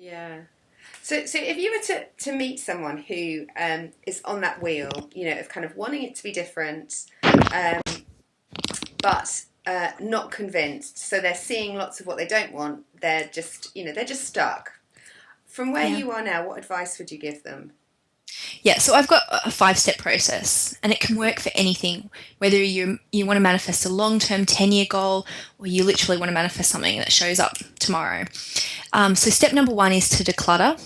Yeah. So if you were to meet someone who is on that wheel, of kind of wanting it to be different, um, but not convinced, so they're seeing lots of what they don't want, they're just stuck. From where Yeah. you are now, what advice would you give them? Yeah, so I've got a five-step process and it can work for anything, whether you want to manifest a long-term 10-year goal or you literally want to manifest something that shows up tomorrow. So step number one is to declutter.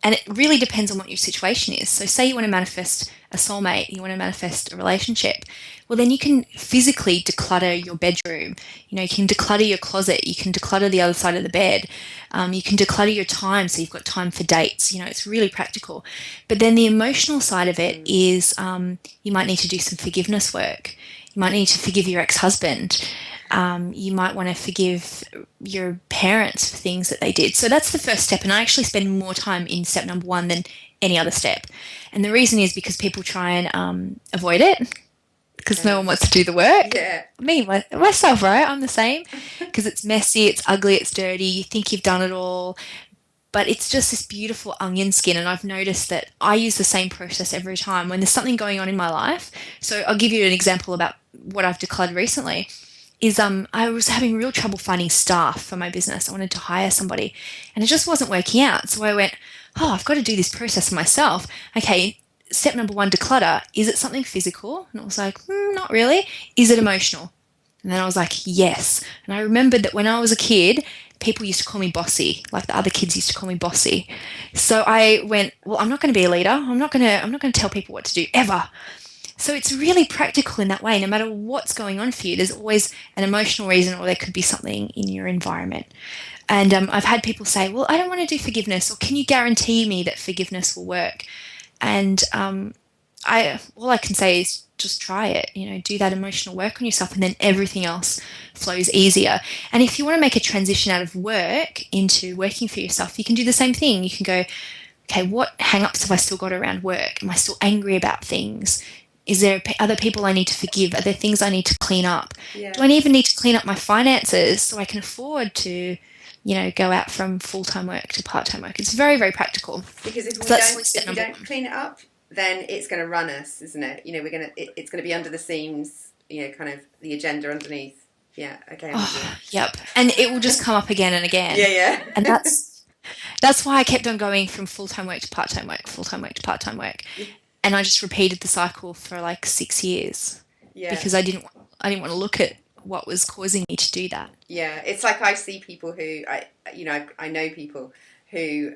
And it really depends on what your situation is. So say you want to manifest a soulmate, you want to manifest a relationship. Well, then you can physically declutter your bedroom. You can declutter your closet. You can declutter the other side of the bed. You can declutter your time so you've got time for dates. It's really practical. But then the emotional side of it is you might need to do some forgiveness work. You might need to forgive your ex-husband. You might want to forgive your parents for things that they did. So that's the first step. And I actually spend more time in step number one than any other step. And the reason is because people try and avoid it because no one wants to do the work. Yeah. Myself, right? I'm the same because it's messy, it's ugly, it's dirty. You think you've done it all. But it's just this beautiful onion skin. And I've noticed that I use the same process every time when there's something going on in my life. So I'll give you an example about what I've decluttered recently is I was having real trouble finding staff for my business. I wanted to hire somebody and it just wasn't working out. So I went, I've got to do this process myself. Okay, step number one, declutter. Is it something physical? And I was like, not really. Is it emotional? And then I was like, yes. And I remembered that when I was a kid, people used to call me bossy, like the other kids used to call me bossy. So I went, well, I'm not going to be a leader. I'm not going to tell people what to do ever. So it's really practical in that way. No matter what's going on for you, there's always an emotional reason or there could be something in your environment. And I've had people say, well, I don't want to do forgiveness, or can you guarantee me that forgiveness will work? And all I can say is just try it, do that emotional work on yourself and then everything else flows easier. And if you want to make a transition out of work into working for yourself, you can do the same thing. You can go, okay, what hang-ups have I still got around work? Am I still angry about things? Is there other people I need to forgive? Are there things I need to clean up? Yeah. Do I even need to clean up my finances so I can afford to, go out from full-time work to part-time work? It's very, very practical. Because if we don't clean it up, then it's going to run us, isn't it? It's going to be under the seams, kind of the agenda underneath. Yeah. Okay. Yep. And it will just come up again and again. Yeah. And that's why I kept on going from full-time work to part-time work, full-time work to part-time work. Yeah. And I just repeated the cycle for like 6 years because I didn't want to look at what was causing me to do that. Yeah, it's like I see people who I know people who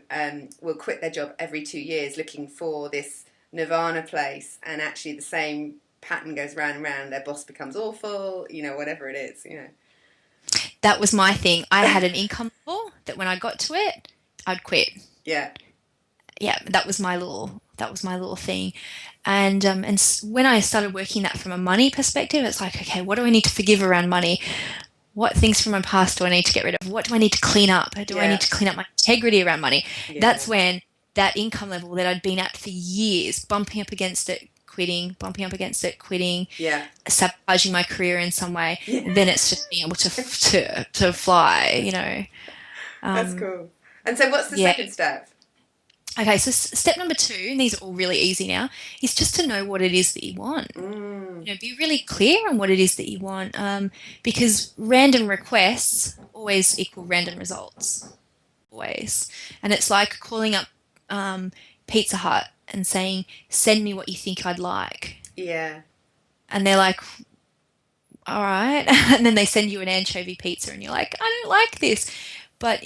will quit their job every 2 years looking for this nirvana place, and actually the same pattern goes round and round. Their boss becomes awful, whatever it is. That was my thing. I had an income level that when I got to it, I'd quit. Yeah. Yeah, that was my little thing. And when I started working that from a money perspective, it's like, okay, what do I need to forgive around money? What things from my past do I need to get rid of? What do I need to clean up? Do I need to clean up my integrity around money? Yeah. That's when that income level that I'd been at for years, bumping up against it, quitting, sabotaging my career in some way, then it's just being able to fly, That's cool. And so what's the second step? Okay, so step number 2, and these are all really easy now, is just to know what it is that you want. Be really clear on what it is that you want, because random requests always equal random results, always. And it's like calling up Pizza Hut and saying, send me what you think I'd like. Yeah. And they're like, all right. And then they send you an anchovy pizza and you're like, I don't like this. But,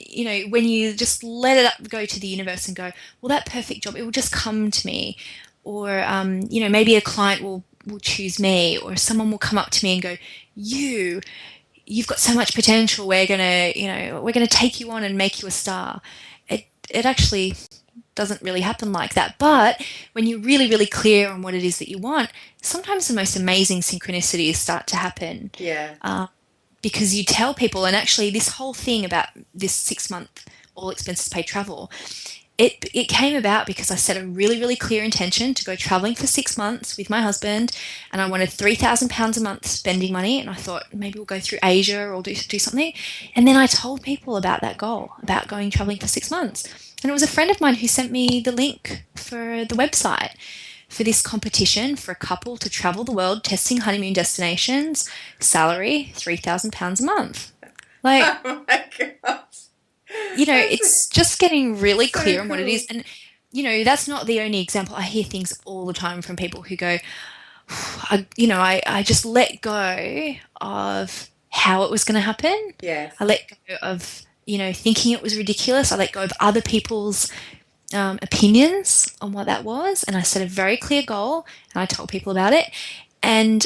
when you just let it go to the universe and go, well, that perfect job, it will just come to me. Or, maybe a client will choose me, or someone will come up to me and go, you've got so much potential. We're going to take you on and make you a star. It actually doesn't really happen like that. But when you're really, really clear on what it is that you want, sometimes the most amazing synchronicities start to happen. Yeah. Because you tell people, and actually this whole thing about this 6-month all expenses paid travel, it came about because I set a really, really clear intention to go traveling for 6 months with my husband, and I wanted £3,000 a month spending money, and I thought maybe we'll go through Asia or do something. And then I told people about that goal, about going traveling for 6 months. And it was a friend of mine who sent me the link for the website for this competition for a couple to travel the world testing honeymoon destinations, salary £3,000 a month. Like, Oh my gosh. it's just getting really so clear on what it cool. is. And, that's not the only example. I hear things all the time from people who go, I just let go of how it was going to happen. Yes. I let go of, thinking it was ridiculous. I let go of other people's opinions on what that was. And I set a very clear goal and I told people about it. And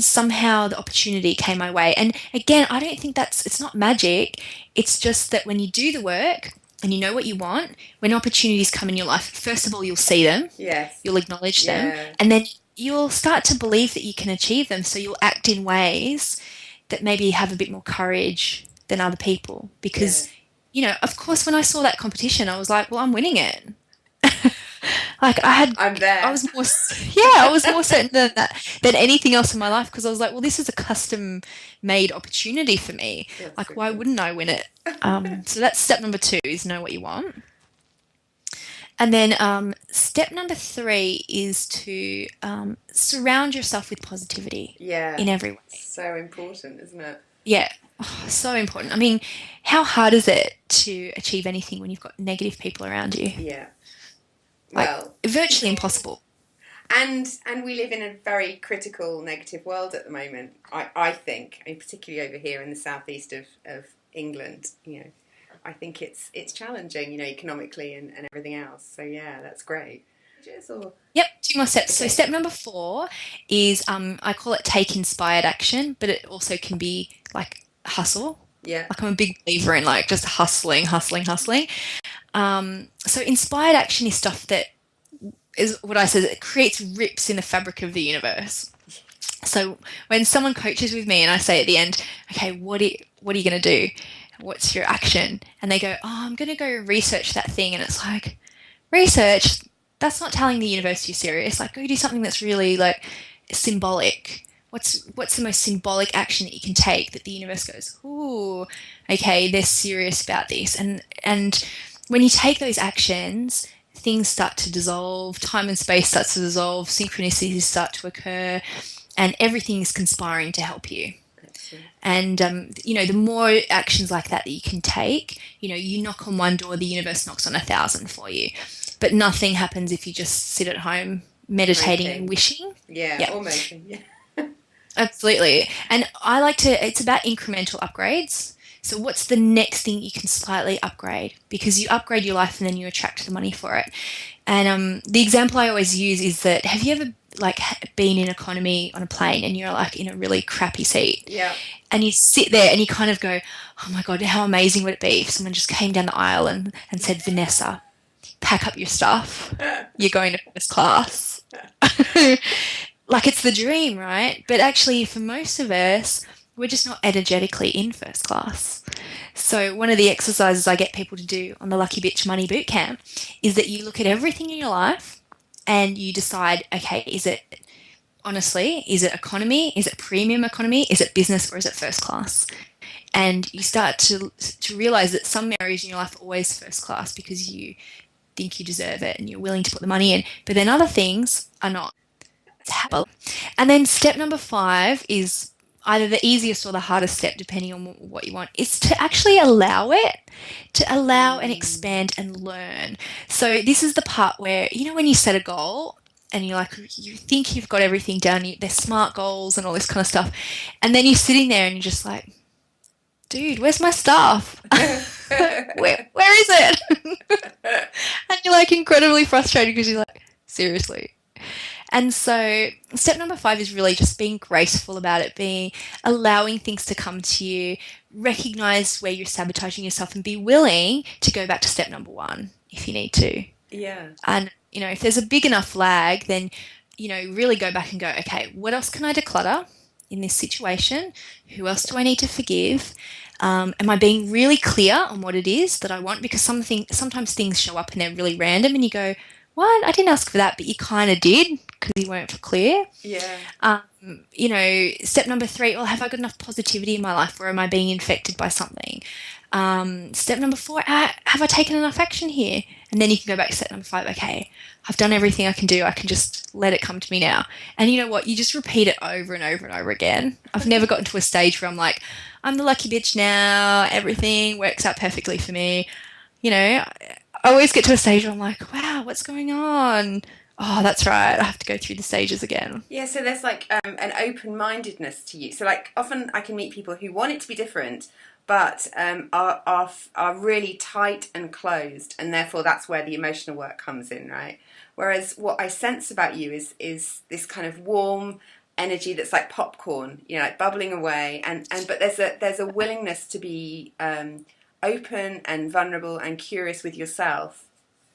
somehow the opportunity came my way. And again, I don't think it's not magic. It's just that when you do the work and you know what you want, when opportunities come in your life, first of all, you'll see them. Yes. You'll acknowledge them. Yeah. And then you'll start to believe that you can achieve them. So you'll act in ways that maybe have a bit more courage than other people. Because, of course, when I saw that competition, I was like, well, I'm winning it. Like I'm there. I was more certain than anything else in my life, because I was like, well, this is a custom made opportunity for me. That's like, so why cool. wouldn't I win it? So that's step number 2, is know what you want. And then step number 3 is to surround yourself with positivity in every way. So important, isn't it? Yeah. Oh, so important. I mean, how hard is it to achieve anything when you've got negative people around you? Yeah. Like, Well, virtually impossible. And we live in a very critical, negative world at the moment. I think, particularly over here in the southeast of England, I think it's challenging, economically and everything else. So yeah, that's great. Yep, 2 more steps. Okay. So step number 4 is I call it take inspired action, but it also can be like hustle. Yeah. Like, I'm a big believer in like just hustling. So inspired action is stuff that is what I said, it creates rips in the fabric of the universe. So when someone coaches with me and I say at the end, okay, what are you going to do? What's your action? And they go, oh, I'm going to go research that thing. And it's like, research? That's not telling the universe you're serious. Like, go do something that's really like symbolic. What's the most symbolic action that you can take that the universe goes, ooh, okay, they're serious about this. And when you take those actions, things start to dissolve, time and space starts to dissolve, synchronicities start to occur, and everything is conspiring to help you. And, the more actions like that you can take, you knock on one door, the universe knocks on 1,000 for you. But nothing happens if you just sit at home meditating and wishing. Yeah, or making, yeah. Absolutely. And it's about incremental upgrades. So what's the next thing you can slightly upgrade? Because you upgrade your life and then you attract the money for it. And the example I always use is that, have you ever been in economy on a plane and you're like in a really crappy seat? Yeah. And you sit there and you kind of go, oh my God, how amazing would it be if someone just came down the aisle and said, Vanessa, pack up your stuff. You're going to first class. Like, it's the dream, right? But actually, for most of us, we're just not energetically in first class. So one of the exercises I get people to do on the Lucky Bitch Money Bootcamp is that you look at everything in your life and you decide, okay, is it economy? Is it premium economy? Is it business, or is it first class? And you start to realize that some areas in your life are always first class because you think you deserve it and you're willing to put the money in. But then other things are not. And then step number 5 is either the easiest or the hardest step, depending on what you want, is to actually allow and expand and learn. So this is the part where, when you set a goal and you think you've got everything down, they're SMART goals and all this kind of stuff, and then you're sitting there and you're just like, dude, where's my stuff? where is it? And you're like incredibly frustrated because you're like, seriously. And so step number 5 is really just being graceful about it, allowing things to come to you, recognize where you're sabotaging yourself, and be willing to go back to step number 1 if you need to. Yeah. And, if there's a big enough lag, then, really go back and go, okay, what else can I declutter in this situation? Who else do I need to forgive? Am I being really clear on what it is that I want? Because sometimes things show up and they're really random, and you go, "What? I didn't ask for that," but you kind of did because you weren't clear. Yeah. Step number 3, well, have I got enough positivity in my life, or am I being infected by something? Step number 4, have I taken enough action here? And then you can go back to step number 5, okay, I've done everything I can do. I can just let it come to me now. And you know what? You just repeat it over and over and over again. I've never gotten to a stage where I'm like, I'm the lucky bitch now. Everything works out perfectly for me. I always get to a stage where I'm like, wow, what's going on? Oh, that's right. I have to go through the stages again. Yeah, so there's like an open-mindedness to you. So like often I can meet people who want it to be different, but are really tight and closed, and therefore that's where the emotional work comes in, right? Whereas what I sense about you is this kind of warm energy that's like popcorn, like bubbling away, and but there's a willingness to be open and vulnerable and curious with yourself,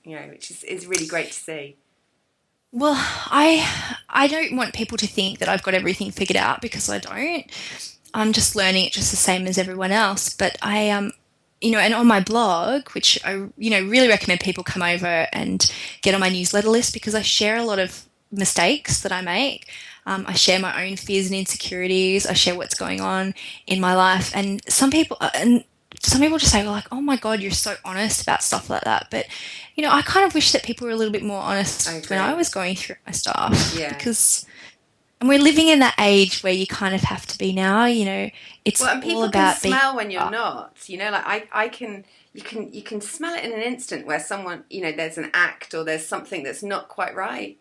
which is really great to see. Well, I don't want people to think that I've got everything figured out, because I don't. I'm just learning it just the same as everyone else. But and on my blog, which I really recommend people come over and get on my newsletter list, because I share a lot of mistakes that I make. I share my own fears and insecurities. I share what's going on in my life, and some people just say, well, like, oh my God, you're so honest about stuff like that. But, I kind of wish that people were a little bit more honest when I was going through my stuff. Yeah. Because, and we're living in that age where you kind of have to be now, it's well, and people all about can smell when you're not, like you can smell it in an instant where someone, there's an act or there's something that's not quite right,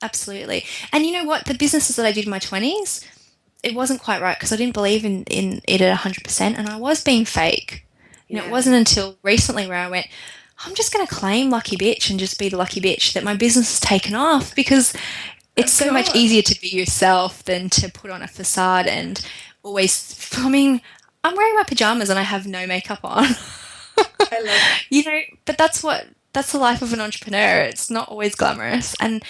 Absolutely. And you know what? The businesses that I did in my 20s, it wasn't quite right because I didn't believe in it at 100%, and I was being fake. Yeah. It wasn't until recently where I went, I'm just going to claim lucky bitch and just be the lucky bitch, that my business has taken off, because it's so much easier to be yourself than to put on a facade and always, I'm wearing my pajamas and I have no makeup on. I love it. But that's the life of an entrepreneur. It's not always glamorous. And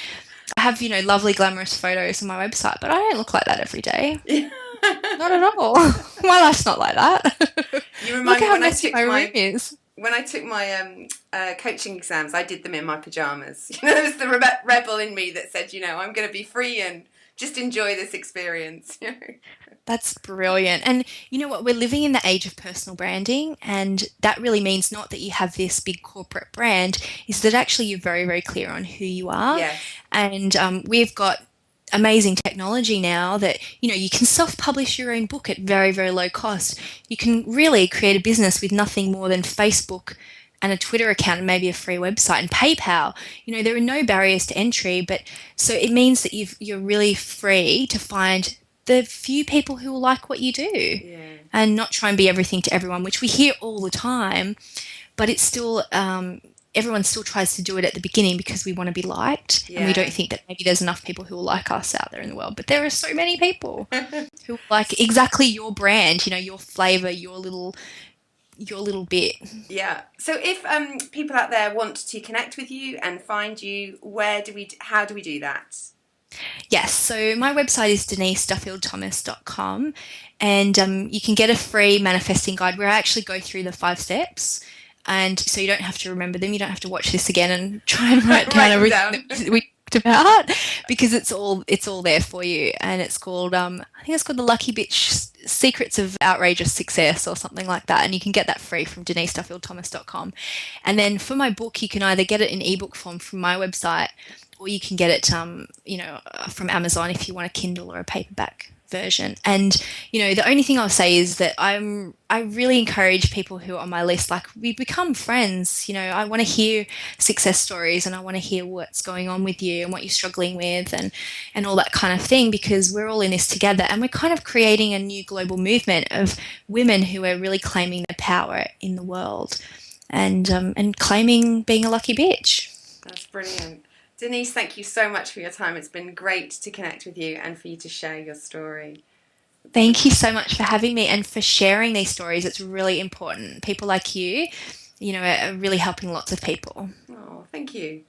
I have, lovely glamorous photos on my website, but I don't look like that every day. Not at all. My life's not like that. You remind Look me how messy my room is. When I took my coaching exams, I did them in my pajamas. There was the rebel in me that said, I'm going to be free and just enjoy this experience. That's brilliant. And you know what? We're living in the age of personal branding, and that really means not that you have this big corporate brand, is that actually you're very, very clear on who you are. Yes. And we've got amazing technology now that, you can self-publish your own book at very, very low cost. You can really create a business with nothing more than Facebook and a Twitter account and maybe a free website and PayPal. There are no barriers to entry, but so it means that you're really free to find the few people who will like what you do. Yeah. And not try and be everything to everyone, which we hear all the time, but it's still everyone still tries to do it at the beginning because we want to be liked, and we don't think that maybe there's enough people who will like us out there in the world. But there are so many people who like exactly your brand, your flavor, your little bit. Yeah. So if people out there want to connect with you and find you, how do we do that? Yes, so my website is deniseduffield-thomas.com, and you can get a free manifesting guide where I actually go through the 5 steps, and so you don't have to remember them. You don't have to watch this again and try and write down everything that we talked about, because it's all there for you. And it's called I think it's called the Lucky Bitch Secrets of Outrageous Success or something like that, and you can get that free from deniseduffield-thomas.com. And then for my book, you can either get it in ebook form from my website, or you can get it, from Amazon if you want a Kindle or a paperback version. And, the only thing I'll say is that I really encourage people who are on my list, like, we become friends. I want to hear success stories, and I want to hear what's going on with you and what you're struggling with and all that kind of thing, because we're all in this together, and we're kind of creating a new global movement of women who are really claiming their power in the world and claiming being a lucky bitch. That's brilliant. Denise, thank you so much for your time. It's been great to connect with you and for you to share your story. Thank you so much for having me and for sharing these stories. It's really important. People like you, are really helping lots of people. Oh, thank you.